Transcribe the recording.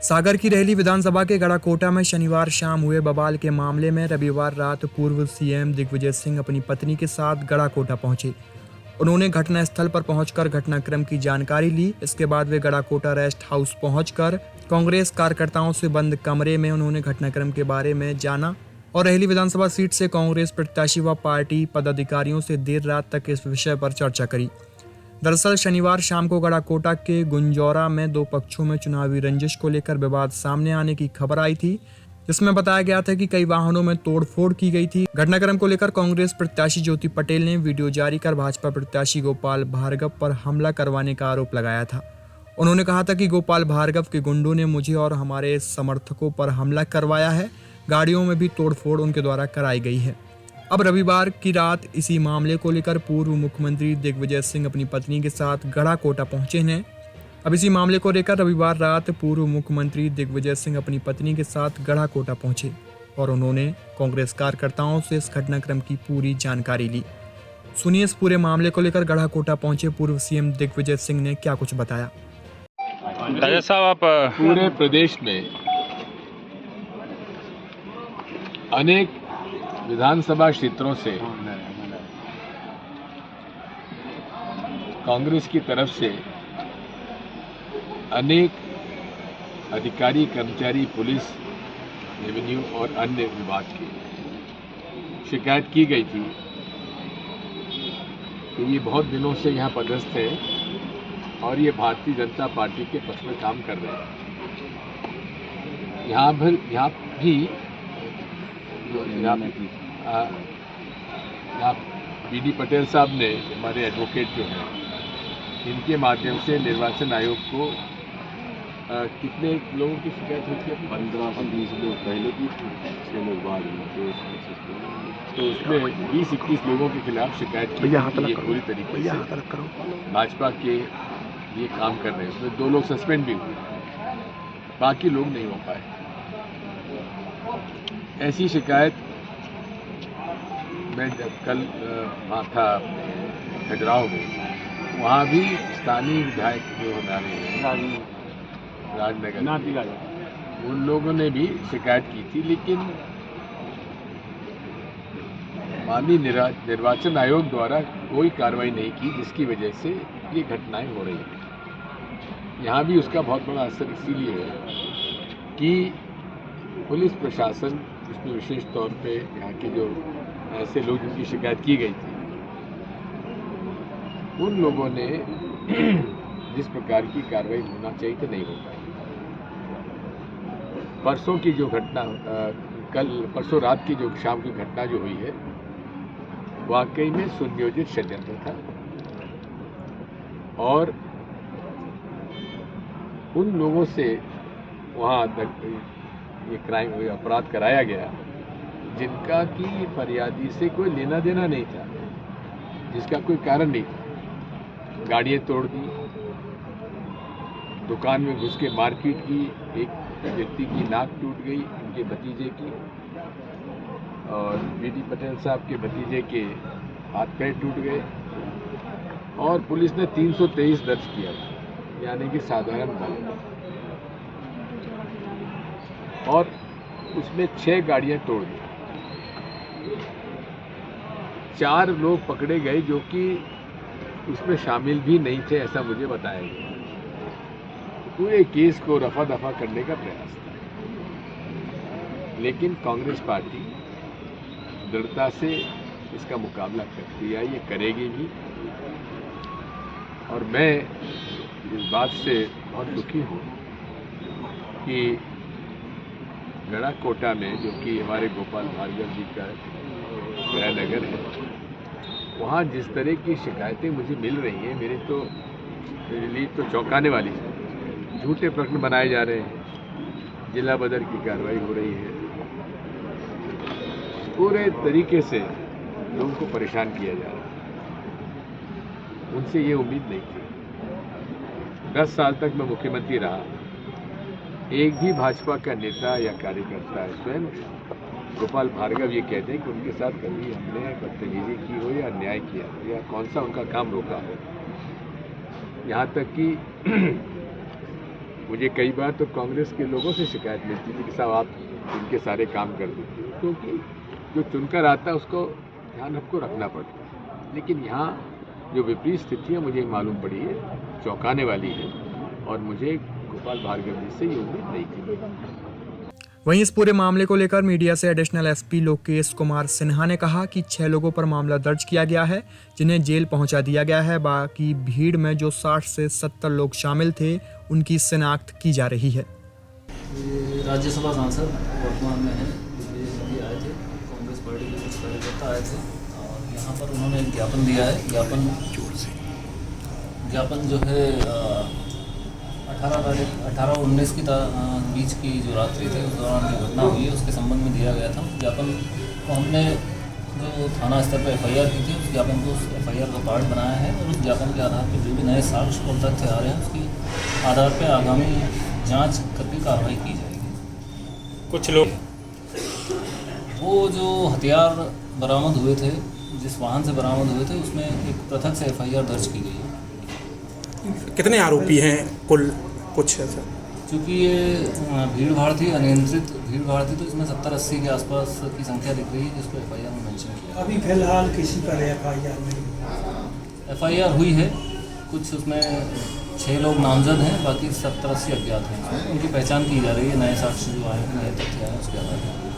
सागर की रेहली विधानसभा के गड़ाकोटा में शनिवार शाम हुए बवाल के मामले में रविवार रात पूर्व सीएम दिग्विजय सिंह अपनी पत्नी के साथ गड़ाकोटा पहुंचे। उन्होंने घटनास्थल पर पहुंचकर घटनाक्रम की जानकारी ली। इसके बाद वे गड़ाकोटा रेस्ट हाउस पहुंचकर कांग्रेस कार्यकर्ताओं से बंद कमरे में उन्होंने घटनाक्रम के बारे में जाना और रेहली विधानसभा सीट से कांग्रेस प्रत्याशी व पार्टी पदाधिकारियों से देर रात तक इस विषय पर चर्चा करी। दरअसल शनिवार शाम को गड़ाकोटा के गुंजौरा में दो पक्षों में चुनावी रंजिश को लेकर विवाद सामने आने की खबर आई थी, जिसमें बताया गया था कि कई वाहनों में तोड़फोड़ की गई थी। घटनाक्रम को लेकर कांग्रेस प्रत्याशी ज्योति पटेल ने वीडियो जारी कर भाजपा प्रत्याशी गोपाल भार्गव पर हमला करवाने का आरोप लगाया था। उन्होंने कहा था कि गोपाल भार्गव के गुंडों ने मुझे और हमारे समर्थकों पर हमला करवाया है। गाड़ियों में भी तोड़फोड़ उनके द्वारा कराई गई है। अब रविवार की रात इसी मामले को लेकर पूर्व मुख्यमंत्री दिग्विजय सिंह अपनी पत्नी के साथ गड़ाकोटा पहुंचे हैं। अब इसी मामले को लेकर रविवार रात पूर्व मुख्यमंत्री दिग्विजय सिंह अपनी पत्नी के साथ गड़ाकोटा पहुंचे और उन्होंने कांग्रेस कार्यकर्ताओं से इस घटनाक्रम की पूरी जानकारी ली। सुनिए इस पूरे मामले को लेकर गड़ाकोटा पहुंचे पूर्व सीएम दिग्विजय सिंह ने क्या कुछ बताया। राजा साहब, आप पूरे प्रदेश में अनेक विधानसभा क्षेत्रों से कांग्रेस की तरफ से अनेक अधिकारी, कर्मचारी, पुलिस, रेवेन्यू और अन्य विभाग की शिकायत की गई थी कि ये बहुत दिनों से यहाँ पदस्थ है और ये भारतीय जनता पार्टी के पक्ष में काम कर रहे हैं। यहाँ बी.डी. पटेल साहब ने, हमारे एडवोकेट जो हैं, इनके माध्यम से निर्वाचन आयोग को कितने लोगों की शिकायत होती है? 15-20 लोग पहले की, 6 लोग बाद में, तो उसमें 20-21 लोगों के खिलाफ शिकायत की ये पूरी तरीके से भाजपा के ये काम कर रहे हैं। उसमें 2 लोग सस्पेंड भी हुए, बाकी लोग नहीं हो पाए। ऐसी शिकायत मैं जब कल वहाँ था खजुराहो में, वहाँ भी स्थानीय विधायक जो हमारे हैं राजनगर, उन लोगों ने भी शिकायत की थी, लेकिन माननीय निर्वाचन आयोग द्वारा कोई कार्रवाई नहीं की, जिसकी वजह से ये घटनाएं हो रही हैं। यहाँ भी उसका बहुत बड़ा असर इसीलिए है कि पुलिस प्रशासन, इसमें विशेष तौर पे यहाँ के जो ऐसे लोग जिनकी शिकायत की गई थी, उन लोगों ने जिस प्रकार की कार्रवाई होना चाहिए तो नहीं हो पाई। परसों की जो घटना, परसों रात की जो शाम की घटना जो हुई है, वाकई में सुनियोजित षड्यंत्र था और उन लोगों से वहाँ ये क्राइम, अपराध कराया गया जिनका की फरियादी से कोई लेना देना नहीं था, जिसका कोई कारण नहीं था। गाड़ियाँ तोड़ दी, दुकान में घुस के मारपीट की, एक व्यक्ति की नाक टूट गई, उनके भतीजे की, और बी.डी. पटेल साहब के भतीजे के हाथ पैर टूट गए और पुलिस ने 323 दर्ज किया, यानी कि साधारण मामला, और उसमें 6 गाड़ियां तोड़ दी। 4 लोग पकड़े गए जो कि उसमें शामिल भी नहीं थे, ऐसा मुझे बताया गया। पूरे केस को रफा दफा करने का प्रयास था, लेकिन कांग्रेस पार्टी दृढ़ता से इसका मुकाबला करती है, ये करेगी भी। और मैं इस बात से बहुत दुखी हूँ कि गड़ाकोटा में, जो कि हमारे गोपाल भार्गव जी का गृहनगर है, वहाँ जिस तरह की शिकायतें मुझे मिल रही हैं, मेरे लिए तो चौंकाने वाली है। झूठे प्रकरण बनाए जा रहे हैं, जिला बदर की कार्रवाई हो रही है, पूरे तरीके से लोगों को परेशान किया जा रहा है। उनसे ये उम्मीद नहीं थी। 10 साल तक मैं मुख्यमंत्री रहा, एक भी भाजपा का नेता या कार्यकर्ता, स्वयं गोपाल भार्गव ये कहते हैं कि उनके साथ कभी हमने बदतमीजी की हो या अन्याय किया हो या कौन सा उनका काम रोका हो। यहाँ तक कि मुझे कई बार तो कांग्रेस के लोगों से शिकायत मिलती थी कि साहब आप इनके सारे काम कर देते हो, क्योंकि जो चुनकर आता है उसको ध्यान आपको रखना पड़ता है। लेकिन यहाँ जो विपरीत स्थिति है मुझे मालूम पड़ी है, चौंकाने वाली है, और मुझे गोपाल भार्गव जी से ये उम्मीद नहीं थी। वहीं इस पूरे मामले को लेकर मीडिया से एडिशनल एसपी लोकेश कुमार सिन्हा ने कहा कि 6 लोगों पर मामला दर्ज किया गया है, जिन्हें जेल पहुंचा दिया गया है। बाकी भीड़ में जो 60 से 70 लोग शामिल थे, उनकी शिनाख्त की जा रही है। ये राज्यसभा सांसद वर्तमान में हैं, ये आए थे, कांग्रेस पार्टी के कुछ कार्यकर्ता आए थे और यहाँ पर उन्होंने एक ज्ञापन दिया है। ज्ञापन जो है 18-19 की बीच की जो रात्रि थी उस दौरान जो घटना हुई है उसके संबंध में दिया गया था। ज्ञापन को हमने जो थाना स्तर पर FIR की थी, उस ज्ञापन को उस FIR का पार्ट बनाया है और उस ज्ञापन के आधार पर जो भी नए साक्ष्य और तथ्य आ रहे हैं उसके आधार पर आगामी जांच करके कार्रवाई की जाएगी। कुछ लोग वो जो हथियार बरामद हुए थे, जिस वाहन से बरामद हुए थे, उसमें एक पृथक से FIR दर्ज की गई है। कितने आरोपी हैं कुल? कुछ है सर, क्योंकि ये भीड़ भाड़ थी, अनियंत्रित भीड़ भाड़ थी, तो इसमें 70-80 के आसपास की संख्या दिख रही है, जिसको FIR में मेंशन किया। अभी फिलहाल किसी पर FIR नहीं? FIR हुई है, कुछ उसमें 6 लोग नामजद हैं, बाकी 70-80 अज्ञात हैं। उनकी पहचान की जा रही है, नए साक्ष्य जो आए हैं, नए तथ्य आए हैं उसके आधार पर।